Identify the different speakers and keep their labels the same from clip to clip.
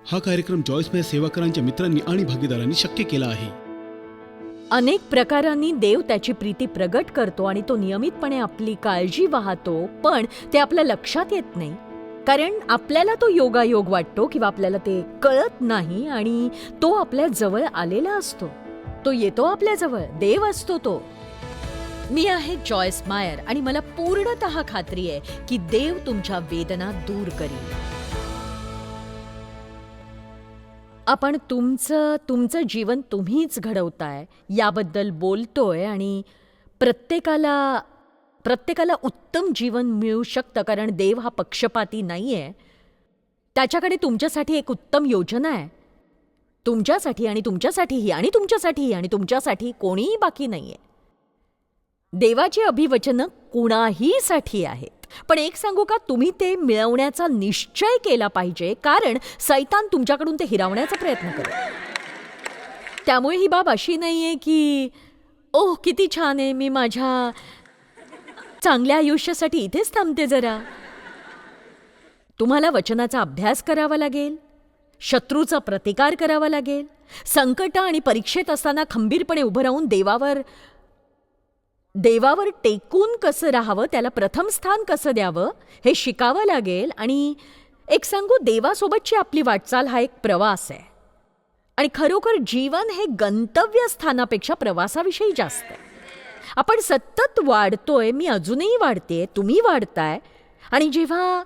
Speaker 1: हा कार्यक्रम जॉयसमय सेवाकरांच्या मित्रांनी आणि भागीदारांनी शक्य केला आहे.
Speaker 2: अनेक प्रकारांनी देव त्याची प्रीती प्रगट करतो आणि तो नियमितपणे आपली काळजी वाहतो, पण ते आपल्या लक्षात येत नाही. कारण आपल्याला तो योगायोग वाटतो किंवा आपल्याला ते कळत नाही आणि तो आपल्या जवळ आलेला असतो. तो येतो आपल्या जवळ, देव असतो तो. मी आहे जॉयस मायर आणि मला पूर्णतः खात्री आहे की देव तुमच्या वेदना दूर करेल. आपण तुमचं जीवन तुम्हीच घडवताय याबद्दल बोलतोय आणि प्रत्येकाला उत्तम जीवन मिळू शकतं, कारण देव हा पक्षपाती नाहीये. त्याच्याकडे तुमच्यासाठी एक उत्तम योजना आहे. तुमच्यासाठी आणि तुमच्यासाठीही आणि तुमच्यासाठीही आणि तुमच्यासाठी कोणीही बाकी नाहीये. देवाची अभिवचनं कुणाहीसाठी आहेत. पण एक सांगू का, तुम्ही ते मिळवण्याचा निश्चय केला पाहिजे, कारण सैतान तुमच्याकडून ते हिरावण्याचा प्रयत्न करेल. त्यामुळे ही बाब अशी नाहीये की ओह किती छान आहे, मी माझ्या चांगल्या आयुष्यासाठी इथेच थांबते. जरा तुम्हाला वचनाचा अभ्यास करावा लागेल, शत्रूचा प्रतिकार करावा लागेल, संकट आणि परीक्षेत असताना खंबीरपणे उभं राहून देवावर टेकून कसं राहावं, त्याला प्रथम स्थान कसं द्यावं हे शिकावं लागेल. आणि एक सांगू, देवासोबतची आपली वाटचाल हा एक प्रवास आहे आणि खरोखर जीवन हे गंतव्यस्थानापेक्षा प्रवासाविषयी जास्त आहे. आपण सतत वाढतोय, मी अजूनही वाढतेय, तुम्ही वाढताय. आणि जेव्हा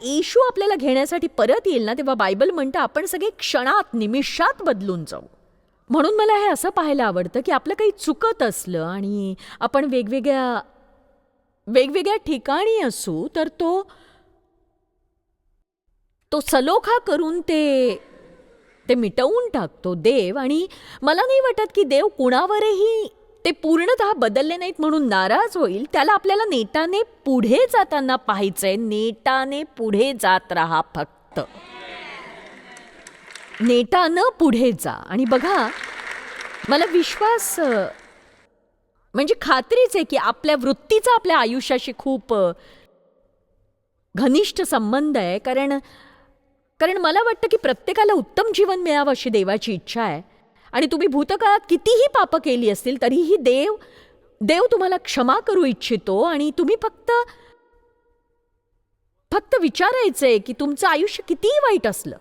Speaker 2: येशू आपल्याला घेण्यासाठी परत येईल ना, तेव्हा बायबल म्हणतं आपण सगळे क्षणात निमिषात बदलून जाऊ. म्हणून मला हे असं पाहायला आवडतं की आपलं काही चुकत असलं आणि आपण वेगवेगळ्या ठिकाणी असू तर तो सलोखा करून ते मिटवून टाकतो देव. आणि मला नाही वाटत की देव कुणावरही ते पूर्णतः बदलले नाहीत म्हणून नाराज होईल. त्याला आपल्याला नेटाने पुढे जाताना पाहायचंय. नेटाने पुढे जात राहा, फक्त नेटानं पुढे जा. आणि बघा, मला विश्वास म्हणजे खात्रीच आहे की आपल्या वृत्तीचा आपल्या आयुष्याशी खूप घनिष्ठ संबंध आहे. कारण मला वाटतं की प्रत्येकाला उत्तम जीवन मिळावं अशी देवाची इच्छा आहे. आणि तुम्ही भूतकाळात कितीही पापं केली असतील तरीही देव तुम्हाला क्षमा करू इच्छितो. आणि तुम्ही फक्त विचारायचंय की तुमचं आयुष्य कितीही वाईट असलं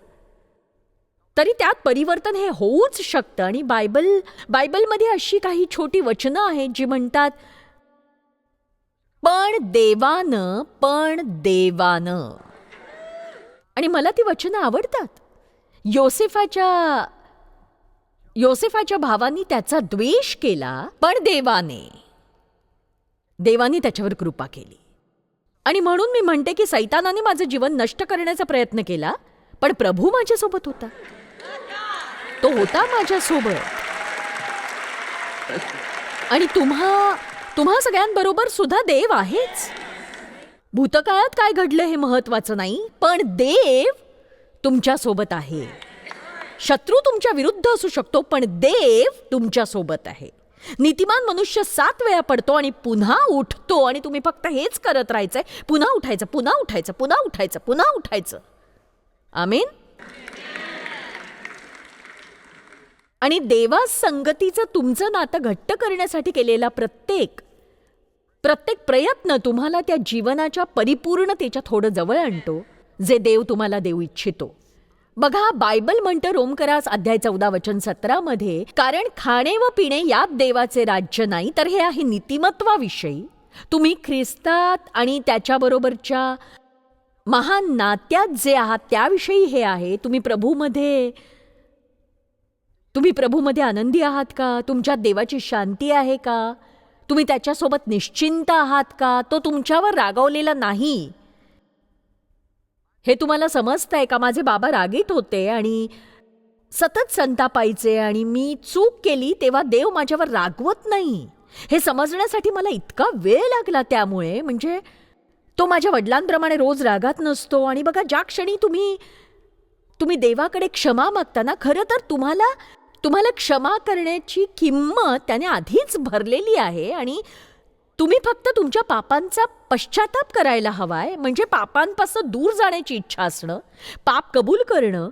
Speaker 2: तरी त्यात परिवर्तन हे होऊच शकतं. आणि बायबलमध्ये अशी काही छोटी वचनं आहेत जी म्हणतात, पण देवानं. आणि मला ती वचनं आवडतात. योसेफाच्या भावांनी त्याचा द्वेष केला, पण देवाने त्याच्यावर कृपा केली. आणि म्हणून मी म्हणते की सैतानाने माझं जीवन नष्ट करण्याचा प्रयत्न केला, पण प्रभू माझ्यासोबत होता. तो होता माझ्यासोबत. आणि तुम्हा सगळ्यांबरोबर सुद्धा देव आहेच. भूतकाळात काय घडलं हे महत्वाचं नाही, पण देव तुमच्यासोबत आहे. शत्रू तुमच्या विरुद्ध असू शकतो, पण देव तुमच्यासोबत आहे. नीतिमान मनुष्य 7 वेळा पडतो आणि पुन्हा उठतो. आणि तुम्ही फक्त हेच करत राहायचंय, पुन्हा उठायचं, पुन्हा उठायचं, पुन्हा उठायचं, पुन्हा उठायचं. आमेन. आणि देवा संगतीचं तुमचं नातं घट्ट करण्यासाठी केलेला प्रत्येक प्रयत्न तुम्हाला त्या जीवनाच्या परिपूर्णतेच्या थोडं जवळ आणतो, जे देव तुम्हाला देऊ इच्छितो. बघा, बायबल म्हणतं रोमकरास अध्याय 14 वचन 17 मध्ये, कारण खाणे व पिणे यात देवाचे राज्य नाही, तर हे आहे नीतिमत्वाविषयी. तुम्ही ख्रिस्तात आणि त्याच्याबरोबरच्या महान नात्यात जे आहात त्याविषयी हे आहे. तुम्ही प्रभूमध्ये आनंदी आहात का? तुमच्यात देवाची शांती आहे का? तुम्ही त्याच्यासोबत निश्चिंत आहात का? तो तुमच्यावर रागावलेला नाही. हे तुम्हाला समजतंय का? माझे बाबा रागीट होते आणि सतत संतापायचे आणि मी चूक केली तेव्हा देव माझ्यावर रागवत नाही, हे समजण्यासाठी मला इतका वेळ लागला. त्यामुळे म्हणजे तो माझ्या वडिलांप्रमाणे रोज रागात नसतो. आणि बघा, ज्या क्षणी तुम्ही देवाकडे क्षमा मागताना, खरं तर तुम्हाला क्षमा करण्याची किंमत त्याने आधीच भरलेली आहे. आणि तुम्ही फक्त तुमच्या पापांचा पश्चाताप करायला हवाय, म्हणजे पापांपासून दूर जाण्याची इच्छा असणं, पाप कबूल करणं.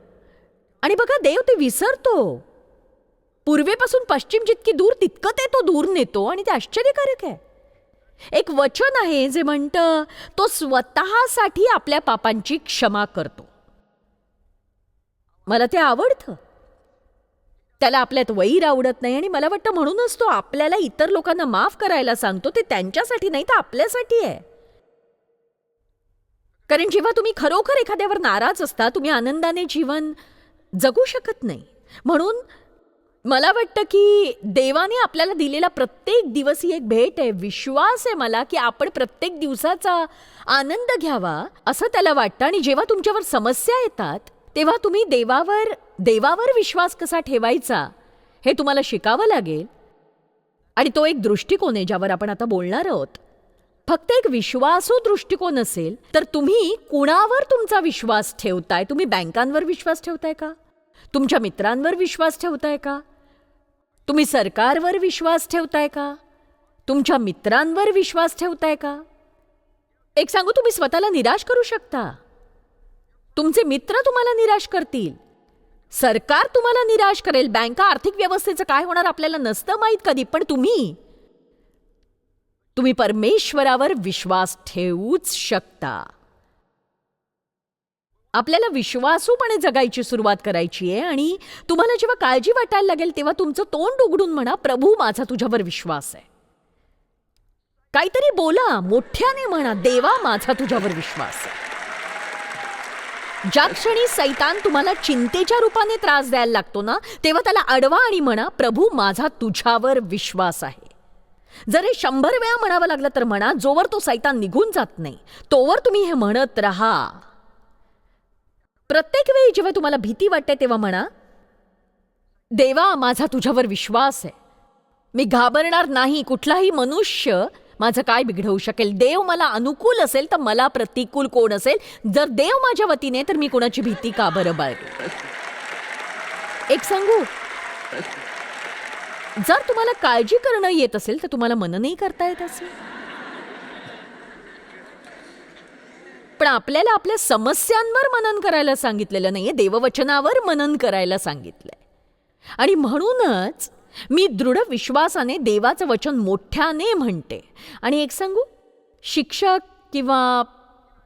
Speaker 2: आणि बघा, देव ते विसरतो. पूर्वेपासून पश्चिम जितकी दूर तितकं ते तो दूर नेतो, आणि ते आश्चर्यकारक आहे. एक वचन आहे जे म्हणतं, तो स्वतःसाठी आपल्या पापांची क्षमा करतो. मला ते आवडतं. त्याला आपल्यात वैर आवडत नाही, आणि मला वाटतं म्हणूनच तो आपल्याला इतर लोकांना माफ करायला सांगतो. ते त्यांच्यासाठी नाही, तर आपल्यासाठी आहे. कारण जेव्हा तुम्ही खरोखर एखाद्यावर नाराज असता, तुम्ही आनंदाने जीवन जगू शकत नाही. म्हणून मला वाटतं की देवाने आपल्याला दिलेला प्रत्येक दिवस ही एक भेट आहे. विश्वास आहे मला की आपण प्रत्येक दिवसाचा आनंद घ्यावा असं त्याला वाटतं. आणि जेव्हा तुमच्यावर समस्या येतात तेव्हा तुम्ही देवावर विश्वास कसा ठेवायचा हे तुम्हाला शिकावं लागेल. आणि तो एक दृष्टिकोन आहे ज्यावर आपण आता बोलणार आहोत. फक्त एक विश्वासू दृष्टिकोन असेल तर तुम्ही कुणावर तुमचा विश्वास ठेवताय? तुम्ही बँकांवर विश्वास ठेवताय का? तुमच्या मित्रांवर विश्वास ठेवताय का? तुम्ही सरकारवर विश्वास ठेवताय का? तुमच्या मित्रांवर विश्वास ठेवताय का? एक सांगू, तुम्ही स्वतःला निराश करू शकता. तुमचे मित्र तुम्हाला निराश करतील, सरकार तुम्हाला निराश करेल, बँका, आर्थिक व्यवस्थेचं काय होणार आपल्याला नसतं माहीत कधी. पण तुम्ही परमेश्वरावर विश्वास ठेवूच शकता. आपल्याला विश्वासूपणे जगायची सुरुवात करायची आहे. आणि तुम्हाला जेव्हा काळजी वाटायला लागेल तेव्हा तुमचं तोंड उघडून म्हणा, प्रभू, माझा तुझ्यावर विश्वास आहे. काहीतरी बोला, मोठ्याने म्हणा, देवा, माझा तुझ्यावर विश्वास आहे. ज्या क्षणी सैतान तुम्हाला चिंतेच्या रूपाने त्रास द्यायला लागतो ना, तेव्हा त्याला अडवा आणि म्हणा, प्रभू, माझा तुझ्यावर विश्वास आहे. जर हे 100 वेळा म्हणावं लागलं तर म्हणा. जोवर तो सैतान निघून जात नाही तोवर तुम्ही हे म्हणत राहा. प्रत्येक वेळी जेव्हा तुम्हाला भीती वाटते तेव्हा म्हणा, देवा, माझा तुझ्यावर विश्वास आहे. मी घाबरणार नाही. कुठलाही मनुष्य माझं काय बिघडवू शकेल? देव मला अनुकूल असेल तर मला प्रतिकूल कोण असेल? जर देव माझ्या वतीने तर मी कोणाची भीती का बरं बाळगू? एक सांगू, जर तुम्हाला काळजी करणं येत असेल तर तुम्हाला मननही करता येत असेल. पण आपल्याला आपल्या समस्यांवर मनन करायला सांगितलेलं नाहीये, देववचनावर मनन करायला सांगितलंय. आणि म्हणूनच मी दृढ विश्वासाने देवाचं वचन मोठ्याने म्हणते. आणि एक सांगू, शिक्षक किंवा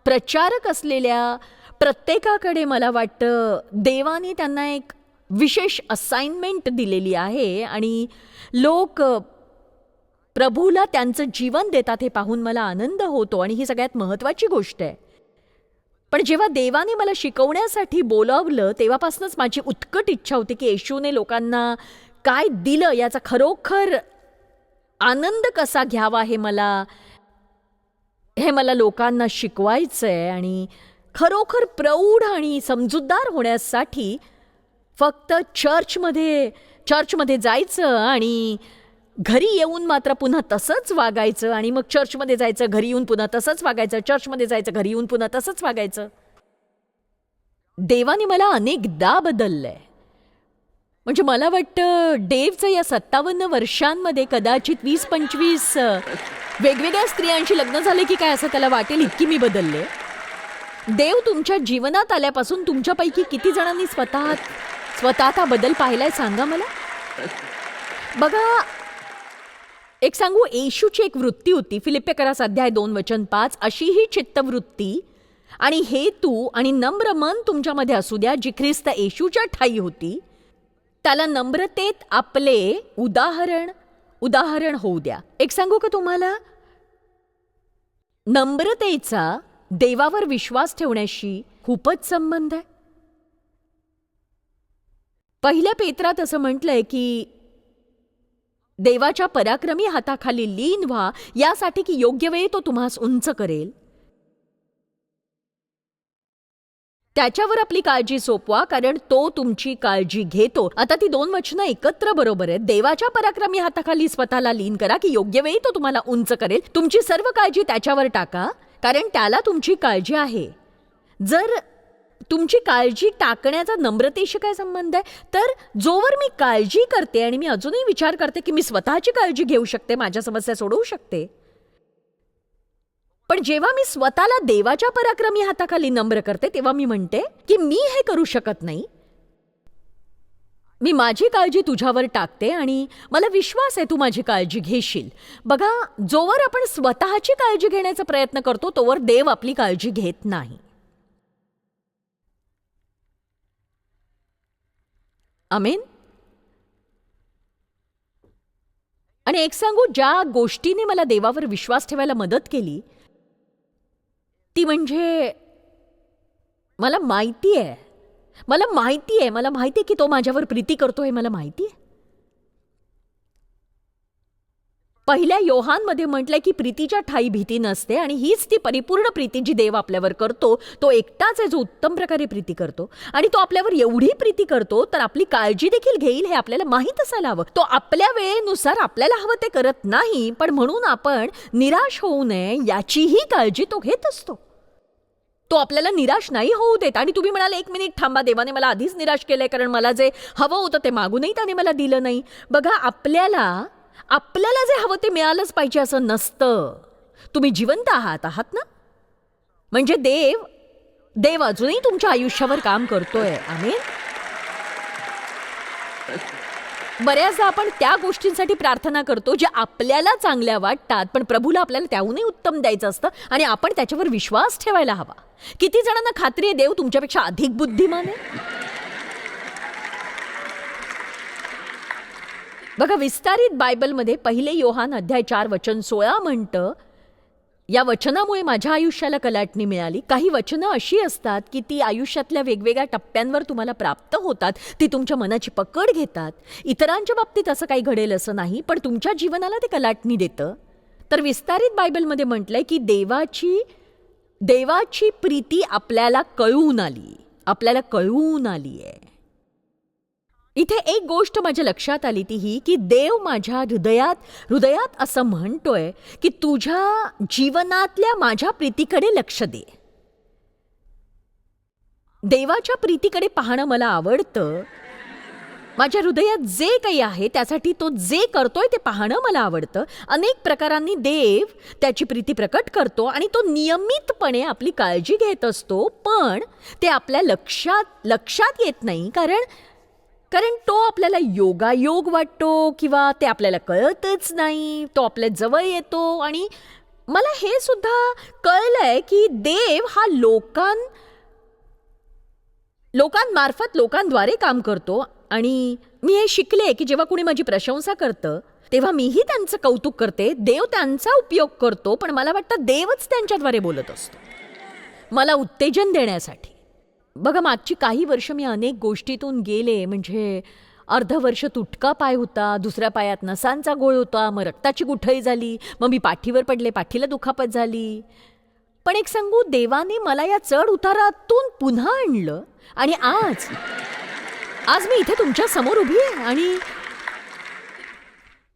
Speaker 2: प्रचारक असलेल्या प्रत्येकाकडे मला वाटतं देवाने त्यांना एक विशेष असाइनमेंट दिलेली आहे. आणि लोक प्रभूला त्यांचं जीवन देतात हे पाहून मला आनंद होतो. आणि ही सगळ्यात महत्त्वाची गोष्ट आहे. पण जेव्हा देवाने मला शिकवण्यासाठी बोलावलं तेव्हापासूनच माझी उत्कट इच्छा होती की येशूने लोकांना काय दिलं याचा खरोखर आनंद कसा घ्यावा हे मला लोकांना शिकवायचं आहे. आणि खरोखर प्रौढ आणि समजूतदार होण्यासाठी फक्त चर्चमध्ये जायचं आणि घरी येऊन मात्र पुन्हा तसंच वागायचं. आणि मग चर्चमध्ये जायचं, घरी येऊन पुन्हा तसंच वागायचं, चर्चमध्ये जायचं, घरी येऊन पुन्हा तसंच वागायचं. देवाने मला अनेकदा बदललंय. म्हणजे मला वाटतं डेवचं या 57 वर्षांमध्ये कदाचित 20-25 वेगवेगळ्या स्त्रियांशी लग्न झाले की काय असं त्याला वाटेल, इतकी मी बदलले. देव तुमच्या जीवनात आल्यापासून तुमच्यापैकी किती जणांनी स्वतः बदल पाहिलाय सांगा मला. बघा, एक सांगू, येशूची एक वृत्ती होती. फिलिप्पियकरास अध्याय 2:5, अशी ही चित्तवृत्ती आणि हेतू आणि नम्र मन तुमच्यामध्ये असू द्या जी ख्रिस्त येशूच्या ठायी होती. त्याला नम्रतेत आपले उदाहरण होऊ द्या. एक सांगू का तुम्हाला, नम्रतेचा देवावर विश्वास ठेवण्याशी खूपच संबंध आहे. पहिल्या पेत्रात असं म्हटलंय की देवाच्या पराक्रमी हाताखाली लीन व्हा, यासाठी की योग्य वेळी तो तुम्हास उंच करेल. त्याच्यावर आपली काळजी सोपवा, कारण तो तुमची काळजी घेतो. आता ती 2 वचनं एकत्र बरोबर आहेत. देवाच्या पराक्रमी हाताखाली स्वतःला लीन करा की योग्य वेळी तो तुम्हाला उंच करेल. तुमची सर्व काळजी त्याच्यावर टाका, कारण त्याला तुमची काळजी आहे. जर तुमची काळजी टाकण्याचा नम्रतेशी काय संबंध आहे? तर जोवर मी काळजी करते आणि मी अजूनही विचार करते की मी स्वतःची काळजी घेऊ शकते, माझ्या समस्या सोडवू शकते, पण जेव्हा मी स्वतःला देवाच्या पराक्रमी हाताखाली नम्र करते तेव्हा मी म्हणते की मी हे करू शकत नाही. मी माझी काळजी तुझ्यावर टाकते आणि मला विश्वास आहे तू माझी काळजी घेशील. बघा, जोवर आपण स्वतःची काळजी घेण्याचा प्रयत्न करतो तोवर देव आपली काळजी घेत नाही. आमेन. आणि एक सांगू, ज्या गोष्टीने मला देवावर विश्वास ठेवायला मदत केली ती म्हणजे मला माहिती आहे की तो माझ्यावर प्रीती करतोय. मला माहिती आहे. पहिल्या योहानमध्ये म्हटलंय की प्रीतीच्या ठाई भीती नसते आणि हीच ती परिपूर्ण प्रीती जी देव आपल्यावर करतो. तो एकटाच आहे जो उत्तम प्रकारे प्रीती करतो आणि तो आपल्यावर एवढी प्रीती करतो तर आपली काळजी देखील घेईल हे आपल्याला माहीत असायला हवं. तो आपल्या वेळेनुसार आपल्याला हवं ते करत नाही, पण म्हणून आपण निराश होऊ नये याचीही काळजी तो घेत असतो. तो आपल्याला निराश नाही होऊ देत. आणि तुम्ही म्हणाले 1 मिनिट थांबा, देवाने मला आधीच निराश केलंय कारण मला जे हवं होतं ते मागूनही त्याने मला दिलं नाही. बघा, आपल्याला जे हवं ते मिळालंच पाहिजे असं नसतं. तुम्ही जिवंत आहात ना, म्हणजे देव अजूनही तुमच्या आयुष्यावर काम करतोय. आमेन. बऱ्याचदा आपण त्या गोष्टींसाठी प्रार्थना करतो ज्या आपल्याला चांगल्या वाटतात, पण प्रभूला आपल्याला त्याहूनही उत्तम द्यायचं असतं आणि आपण त्याच्यावर विश्वास ठेवायला हवा. किती जणांना खात्री आहे देव तुमच्यापेक्षा अधिक बुद्धिमान आहे? बघा, विस्तारित बायबलमध्ये 1 योहान अध्याय 4 वचन 16 म्हणतं, या वचनामुळे माझ्या आयुष्याला कलाटणी मिळाली. काही वचनं अशी असतात की ती आयुष्यातल्या वेगवेगळ्या टप्प्यांवर तुम्हाला प्राप्त होतात. ती तुमच्या मनाची पकड घेतात. इतरांच्या बाबतीत असं काही घडेल असं नाही, पण तुमच्या जीवनाला ते कलाटणी देतं. तर विस्तारित बायबलमध्ये म्हटलंय की देवाची प्रीती आपल्याला कळून आली आहे. इथे एक गोष्ट माझ्या लक्षात आली ती ही की देव माझ्या हृदयात असं म्हणतोय की तुझ्या जीवनातल्या माझ्या प्रीतीकडे लक्ष दे. देवाच्या प्रीतीकडे पाहणं मला आवडतं. माझ्या हृदयात जे काही आहे त्यासाठी तो जे करतोय ते पाहणं मला आवडतं. अनेक प्रकारांनी देव त्याची प्रीती प्रकट करतो आणि तो नियमितपणे आपली काळजी घेत असतो, पण ते आपल्या लक्षात येत नाही कारण तो आपल्याला योगायोग वाटतो किंवा ते आपल्याला कळतच नाही. तो आपल्या जवळ येतो आणि मला हे सुद्धा कळलंय की देव हा लोकांमार्फत लोकांद्वारे काम करतो. आणि मी हे शिकले की जेव्हा कुणी माझी प्रशंसा करतं तेव्हा मीही त्यांचं कौतुक करते. देव त्यांचा उपयोग करतो, पण मला वाटतं देवच त्यांच्याद्वारे बोलत असतो मला उत्तेजन देण्यासाठी. बघा, मागची काही वर्ष मी अनेक गोष्टीतून गेले. म्हणजे अर्धवर्ष तुटका पाय होता, दुसऱ्या पायात नसांचा गोळ होता, मग रक्ताची गुठळी झाली, मग मी पाठीवर पडले, पाठीला दुखापत झाली. पण एक सांगू, देवाने मला या चढ उतारातून पुन्हा आणलं आणि आज मी इथे तुमच्या समोर उभी आहे. आणि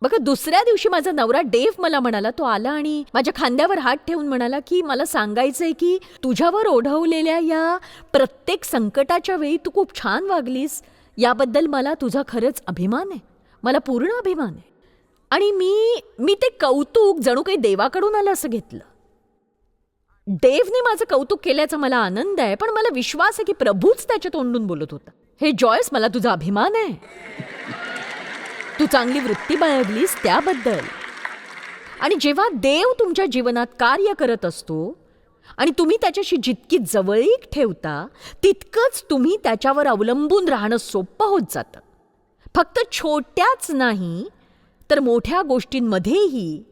Speaker 2: बघा, दुसऱ्या दिवशी माझा नवरा डेव्ह मला म्हणाला, तो आला आणि माझ्या खांद्यावर हात ठेवून म्हणाला की मला सांगायचंय की तुझ्यावर ओढवलेल्या या प्रत्येक संकटाच्या वेळी तू खूप छान वागलीस. याबद्दल मला तुझा खरंच अभिमान आहे, मला पूर्ण अभिमान आहे. आणि मी ते कौतुक जणू काही देवाकडून आलं असं घेतलं. देवने माझं कौतुक केल्याचा मला आनंद आहे, पण मला विश्वास आहे की प्रभूच त्याच्या तोंडून बोलत होता. हे जॉयस, मला तुझा अभिमान आहे, तू चांगली वृत्ती बाळगलीस त्याबद्दल. आणि जेव्हा देव तुमच्या जीवनात कार्य करत असतो आणि तुम्ही त्याच्याशी जितकी जवळीक ठेवता तितकंच तुम्ही त्याच्यावर अवलंबून राहणं सोपं होत जातं. फक्त छोट्याच नाही तर मोठ्या गोष्टींमध्येही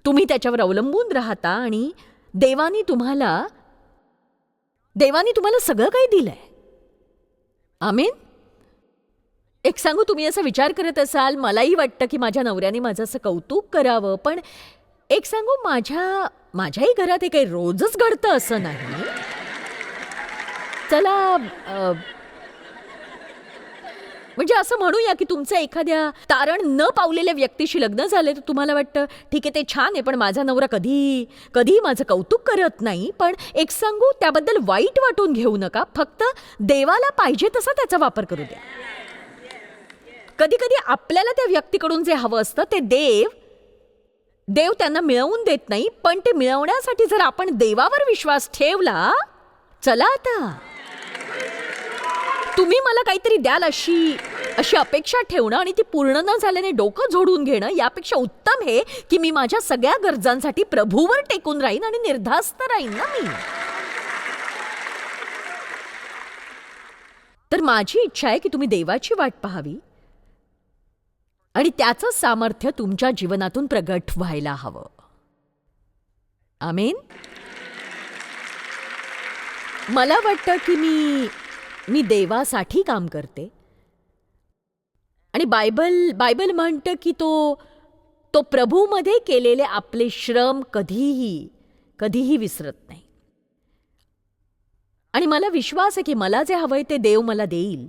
Speaker 2: तुम्ही त्याच्यावर अवलंबून राहता आणि देवानी तुम्हाला सगळं काही दिलंय. आमेन. एक सांगू, तुम्ही असा विचार करत असाल, मलाही वाटतं की माझ्या नवऱ्याने माझं असं कौतुक करावं, पण एक सांगू, माझ्याही घरात हे काही रोजच घडतं असं नाही. चला, म्हणजे असं म्हणूया की तुमचं एखाद्या तारण न पावलेल्या व्यक्तीशी लग्न झाले तर तुम्हाला वाटतं ठीक आहे, ते छान आहे, पण माझा नवरा कधी माझं कौतुक करत नाही. पण एक सांगू, त्याबद्दल वाईट वाटून घेऊ नका. फक्त देवाला पाहिजे तसा त्याचा वापर करू द्या. कधी कधी आपल्याला त्या व्यक्तीकडून जे हवं असतं ते देव त्यांना मिळवून देत नाही, पण ते मिळवण्यासाठी जर आपण देवावर विश्वास ठेवला, चला आता तुम्ही मला काहीतरी द्याल अशी अपेक्षा ठेवणं आणि ती पूर्ण न झाल्याने डोकं झोडून घेणं यापेक्षा उत्तम हे की मी माझ्या सगळ्या गरजांसाठी प्रभूवर टेकून राहीन आणि निर्धास्त राहीन ना मी. तर माझी इच्छा आहे की तुम्ही देवाची वाट पाहावी आणि त्याचं सामर्थ्य तुमच्या जीवनातून प्रगट व्हायला हवं. आमेन. मला वाटतं की मी देवासाठी काम करते आणि बायबल म्हणतं की तो प्रभूमध्ये केलेले आपले श्रम कधीही विसरत नाही. आणि मला विश्वास आहे की मला जे हवंय ते देव मला देईल.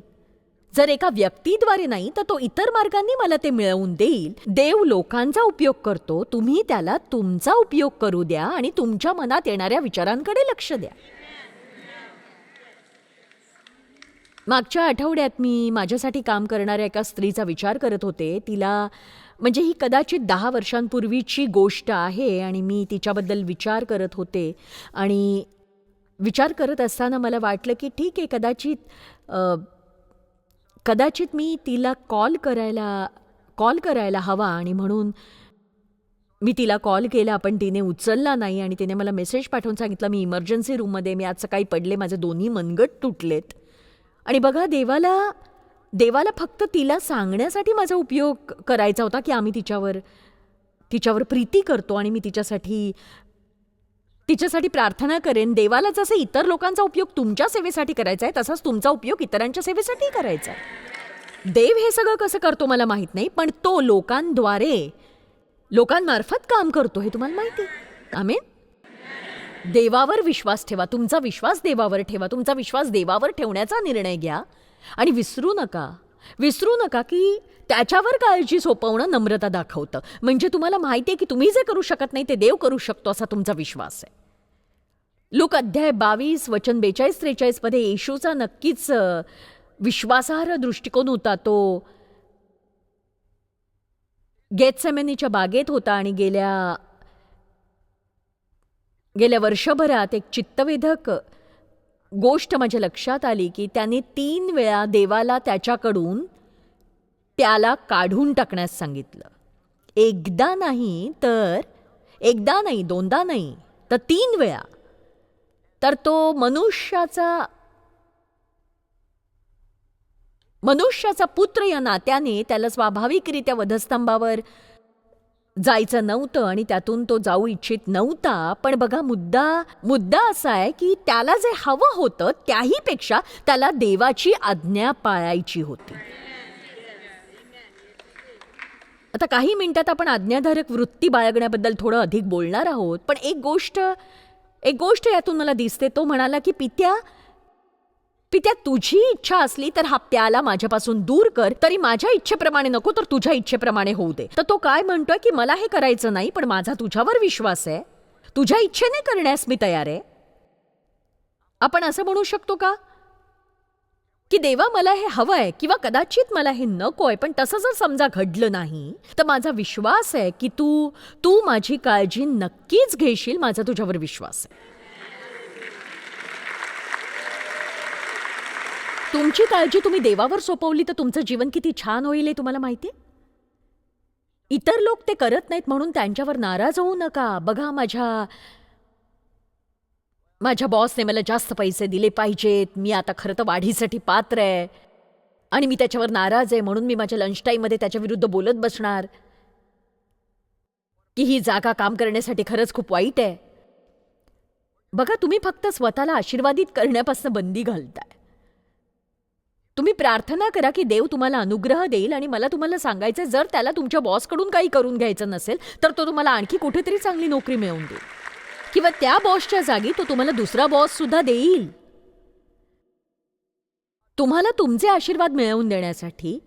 Speaker 2: जर एका व्यक्तीद्वारे नाही तर तो इतर मार्गांनी मला ते मिळवून देईल. देव लोकांचा उपयोग करतो, तुम्ही त्याला तुमचा उपयोग करू द्या आणि तुमच्या मनात येणाऱ्या विचारांकडे लक्ष द्या. मागच्या आठवड्यात मी माझ्यासाठी काम करणाऱ्या एका स्त्रीचा विचार करत होते. तिला म्हणजे ही कदाचित 10 वर्षांपूर्वीची गोष्ट आहे आणि मी तिच्याबद्दल विचार करत होते आणि विचार करत असताना मला वाटलं की ठीक आहे, कदाचित मी तिला कॉल करायला हवा आणि म्हणून मी तिला कॉल केला, पण तिने उचलला नाही आणि तिने मला मेसेज पाठवून सांगितलं मी इमर्जन्सी रूममध्ये, मी आज सकाळी पडले, माझे दोन्ही मनगट तुटलेत. आणि बघा, देवाला फक्त तिला सांगण्यासाठी माझा उपयोग करायचा होता की आम्ही तिच्यावर प्रीती करतो आणि मी तिच्यासाठी प्रार्थना करेन. देवाला जसे इतर लोकांचा उपयोग तुमच्या सेवेसाठी करायचा आहे तसाच तुमचा उपयोग इतरांच्या सेवेसाठी करायचा आहे. देव हे सगळं कसं करतो मला माहीत नाही, पण तो लोकांमार्फत काम करतो हे तुम्हाला माहिती आहे. आमेन. देवावर विश्वास ठेवा, तुमचा विश्वास देवावर ठेवा, तुमचा विश्वास देवावर ठेवण्याचा निर्णय घ्या आणि विसरू नका की त्याच्यावर काळजी सोपवणं नम्रता दाखवतं. म्हणजे तुम्हाला माहिती आहे की तुम्ही जे करू शकत नाही ते देव करू शकतो असा तुमचा विश्वास आहे. लूक अध्याय 22 वचन 42-43 मध्ये येशूचा नक्कीच विश्वासार्ह दृष्टिकोन होता. तो गेतसेमनीच्या बागेत होता आणि गेल्या वर्षभरात एक चित्तवेधक गोष्ट माझ्या लक्षात आली की त्याने 3 वेळा देवाला त्याच्याकडून त्याला काढून टाकण्यास सांगितलं. एकदा नाही, दोनदा नाही, तर 3 वेळा. तर तो मनुष्याचा पुत्र या नात्याने त्याला स्वाभाविकरित्या वधस्तंभावर जायचं नव्हतं आणि त्यातून तो जाऊ इच्छित नव्हता. पण बघा, मुद्दा असा आहे की त्याला जे हवं होतं त्याहीपेक्षा त्याला देवाची आज्ञा पाळायची होती. आता काही मिनिटात आपण आज्ञाधारक वृत्ती बाळगण्याबद्दल थोडं अधिक बोलणार आहोत. पण एक गोष्ट यातून मला दिसते. तो म्हणाला की पित्या, तुझी इच्छा असली तर हा प्याला माझ्यापासून दूर कर, तरी माझ्या इच्छेप्रमाणे नको तर तुझ्या इच्छेप्रमाणे होऊ दे. तर तो काय म्हणतोय की मला हे करायचं नाही, पण माझा तुझ्यावर विश्वास आहे, तुझ्या इच्छेने करण्यास मी तयार आहे. आपण असं म्हणू शकतो का की देवा मला हे हवंय किंवा कदाचित मला हे नकोय, पण तसं जर समजा घडलं नाही तर माझा विश्वास आहे की तू माझी काळजी नक्कीच घेशील. माझा तुझ्यावर विश्वास आहे. तुमची काळजी तुम्ही देवावर सोपवली तर तुमचं जीवन किती छान होईल हे तुम्हाला माहिती आहे. इतर लोक ते करत नाहीत म्हणून त्यांच्यावर नाराज होऊ नका. बघा, माझ्या बॉसने मला जास्त पैसे दिले पाहिजेत, मी आता खरं तर वाढीसाठी पात्र आहे आणि मी त्याच्यावर नाराज आहे म्हणून मी माझ्या लंच टाईममध्ये त्याच्या विरुद्ध बोलत बसणार की ही जागा काम करण्यासाठी खरंच खूप वाईट आहे. बघा, तुम्ही फक्त स्वतःला आशीर्वादित करण्यापासून बंदी घालताय. तुम्ही प्रार्थना करा की देव तुम्हाला अनुग्रह देईल. आणि मला तुम्हाला सांगायचं, जर त्याला तुमच्या बॉसकडून काही करून घ्यायचं नसेल तर तो तुम्हाला आणखी कुठेतरी चांगली नोकरी मिळवून देईल किंवा त्या बॉसच्या जागी तो तुम्हाला दुसरा बॉस सुद्धा देईल. तुम्हाला तुमचे आशीर्वाद मिळवून देण्यासाठी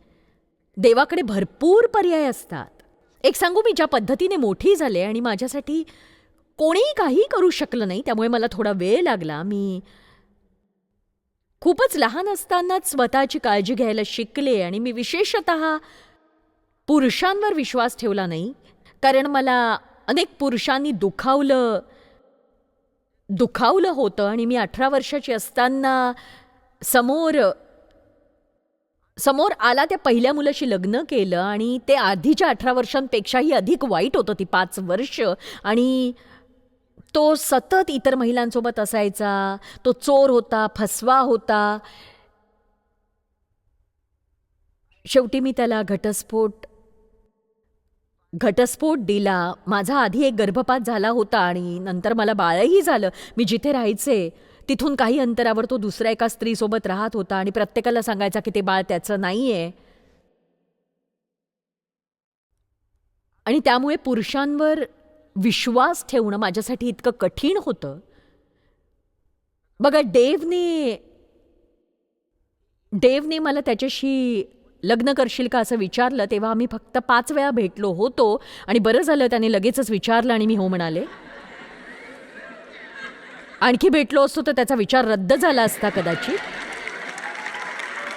Speaker 2: देवाकडे भरपूर पर्याय असतात. एक सांगू, मी ज्या पद्धतीने मोठी झाले आणि माझ्यासाठी कोणीही काही करू शकलं नाही, त्यामुळे मला थोडा वेळ लागला. मी खूपच लहान असतानाच स्वतःची काळजी घ्यायला शिकले आणि मी विशेषतः पुरुषांवर विश्वास ठेवला नाही, कारण मला अनेक पुरुषांनी दुखावलं होतं आणि मी 18 वर्षाची असताना समोर आला त्या पहिल्या मुलाशी लग्न केलं आणि ते आधीच्या 18 वर्षांपेक्षाही अधिक वाईट होतं ती 5 वर्ष. आणि तो सतत इतर महिलांसोबत असायचा, तो चोर होता, फसवा होता. शेवटी मी त्याला घटस्फोट दिला. माझा आधी एक गर्भपात झाला होता आणि नंतर मला बाळही झालं. मी जिथे राहायचे तिथून काही अंतरावर तो दुसऱ्या एका स्त्रीसोबत राहत होता आणि प्रत्येकाला सांगायचा की ते बाळ त्याचं नाहीये. आणि त्यामुळे पुरुषांवर विश्वास ठेवणं माझ्यासाठी इतकं कठीण होतं. बघा, देवने मला त्याच्याशी लग्न करशील का असं विचारलं तेव्हा आम्ही फक्त 5 वेळा भेटलो होतो आणि बरं झालं त्याने लगेचच विचारलं आणि मी हो म्हणाले. आणखी भेटलो असतो तर त्याचा विचार रद्द झाला असता कदाचित.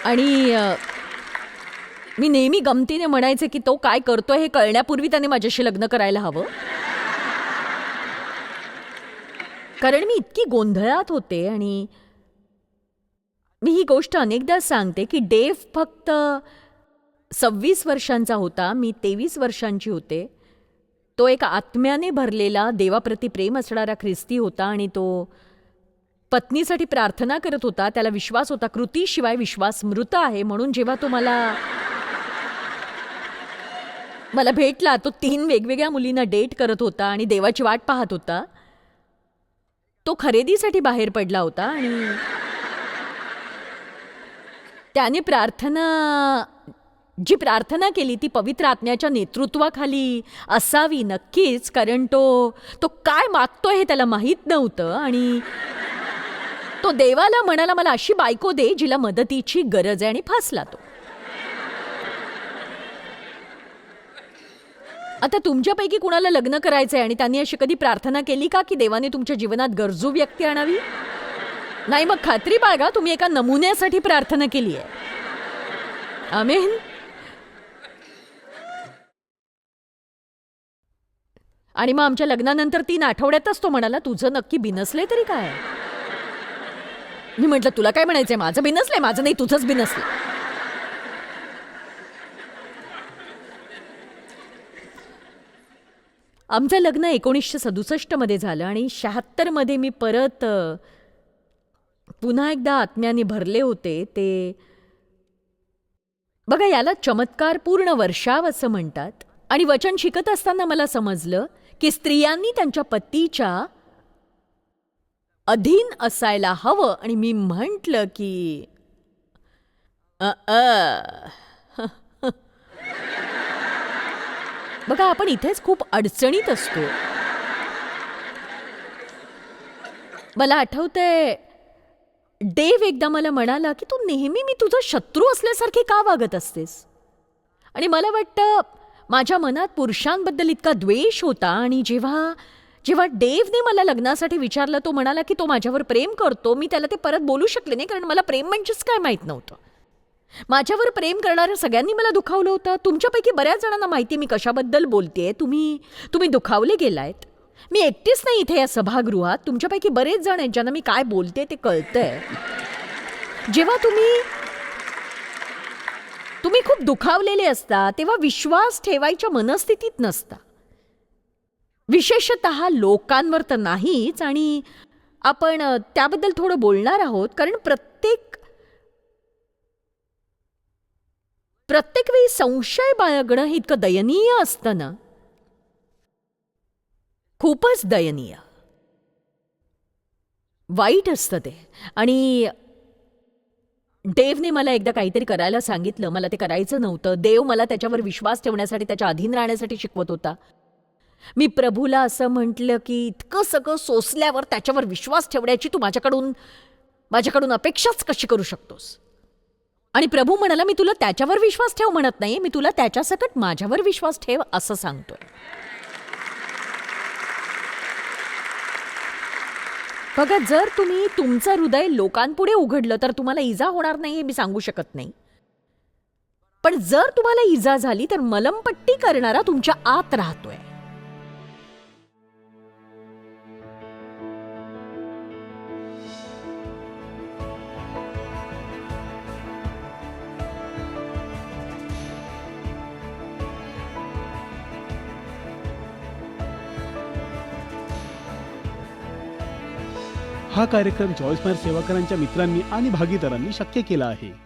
Speaker 2: आणि मी नेहमी गमतीने म्हणायचे की तो काय करतोय हे कळण्यापूर्वी त्याने माझ्याशी लग्न करायला हवं, कारण मी इतकी गोंधळात होते. आणि मी ही गोष्ट अनेकदा सांगते की डेव फक्त 26 वर्षांचा होता, मी 23 वर्षांची होते. तो एक आत्म्याने भरलेला देवाप्रती प्रेम असणारा ख्रिस्ती होता आणि तो पत्नीसाठी प्रार्थना करत होता. त्याला विश्वास होता, कृतीशिवाय विश्वास मृत आहे. म्हणून जेव्हा तो मला भेटला, तो 3 वेगवेगळ्या मुलींना डेट करत होता आणि देवाची वाट पाहत होता. तो खरेदीसाठी बाहेर पडला होता आणि त्याने जी प्रार्थना केली ती पवित्र आत्म्याच्या नेतृत्वाखाली असावी नक्कीच, कारण तो काय मागतोय हे त्याला माहीत नव्हतं. आणि तो देवाला म्हणाला, मला अशी बायको दे जिला मदतीची गरज आहे, आणि फसला तो. आता तुमच्यापैकी कुणाला लग्न करायचंय आणि त्यांनी अशी कधी प्रार्थना केली का की देवाने तुमच्या जीवनात गरजू व्यक्ती आणावी? नाही, मग खात्री बाळगा, तुम्ही एका नमुन्यासाठी प्रार्थना केली आहे. आमेन. आणि मग आमच्या लग्नानंतर 3 आठवड्यातच तो म्हणाला, तुझं नक्की बिनसलंय तरी काय? मी म्हटलं, तुला काय म्हणायचंय? माझं बिनसलंय? माझं नाही, तुझंच बिनसलंय. आमचं लग्न 1967 मध्ये झालं आणि 76 मध्ये मी परत पुन्हा एकदा आत्म्याने भरले होते. ते बघा, याला चमत्कारपूर्ण वर्षाव असं म्हणतात. आणि वचन शिकत असताना मला समजलं की स्त्रियांनी त्यांच्या पतीच्या अधीन असायला हवं. आणि मी म्हटलं की बघा, आपण इथेच खूप अडचणीत असतो. मला आठवतंय, देव एकदा मला म्हणाला की तू नेहमी मी तुझा शत्रू असल्यासारखे का वागत असतेस? आणि मला वाटतं माझ्या मनात पुरुषांबद्दल इतका द्वेष होता. आणि जेव्हा देवने मला लग्नासाठी विचारलं, तो म्हणाला की तो माझ्यावर प्रेम करतो. मी त्याला ते परत बोलू शकले नाही, कारण मला प्रेम म्हणजेच काय माहीत नव्हतं. माझ्यावर प्रेम करणाऱ्या सगळ्यांनी मला दुखावलं होतं. तुमच्यापैकी बऱ्याच जणांना माहिती मी कशाबद्दल बोलतेय. तुम्ही दुखावले गेलायत. मी एकटीच नाही इथे या सभागृहात, तुमच्यापैकी बरेच जण आहेत ज्यांना मी काय बोलते ते कळतंय. जेव्हा तुम्ही खूप दुखावलेले असता तेव्हा विश्वास ठेवायच्या मनस्थितीत नसता, विशेषतः लोकांवर तर नाहीच. आणि आपण त्याबद्दल थोडं बोलणार आहोत, कारण प्रत्येक वेळी संशय बाळगणं हे इतकं दयनीय असतं ना, खूपच दयनीय, वाईट असतं ते. आणि देवने मला एकदा काहीतरी करायला सांगितलं, मला ते करायचं नव्हतं. देव मला त्याच्यावर विश्वास ठेवण्यासाठी, त्याच्या अधीन राहण्यासाठी शिकवत होता. मी प्रभूला असं म्हटलं की इतकं सगळं सोसल्यावर त्याच्यावर विश्वास ठेवण्याची तू माझ्याकडून अपेक्षाच कशी करू शकतोस? आणि प्रभू म्हणाला, मी तुला त्याच्यावर विश्वास ठेव म्हणत नाही, मी तुला त्याच्यासकट माझ्यावर विश्वास ठेव असं सांगतोय. बघा, जर तुम्ही तुमचं हृदय लोकांपुढे उघडलं तर तुम्हाला इजा होणार नाही हे मी सांगू शकत नाही. पण जर तुम्हाला इजा झाली तर मलमपट्टी करणारा तुमच्या आत राहतोय.
Speaker 1: हा कार्यक्रम चॉईस मायर सेवाकरांच्या मित्रांनी आणि भागीदारांनी शक्य केला आहे.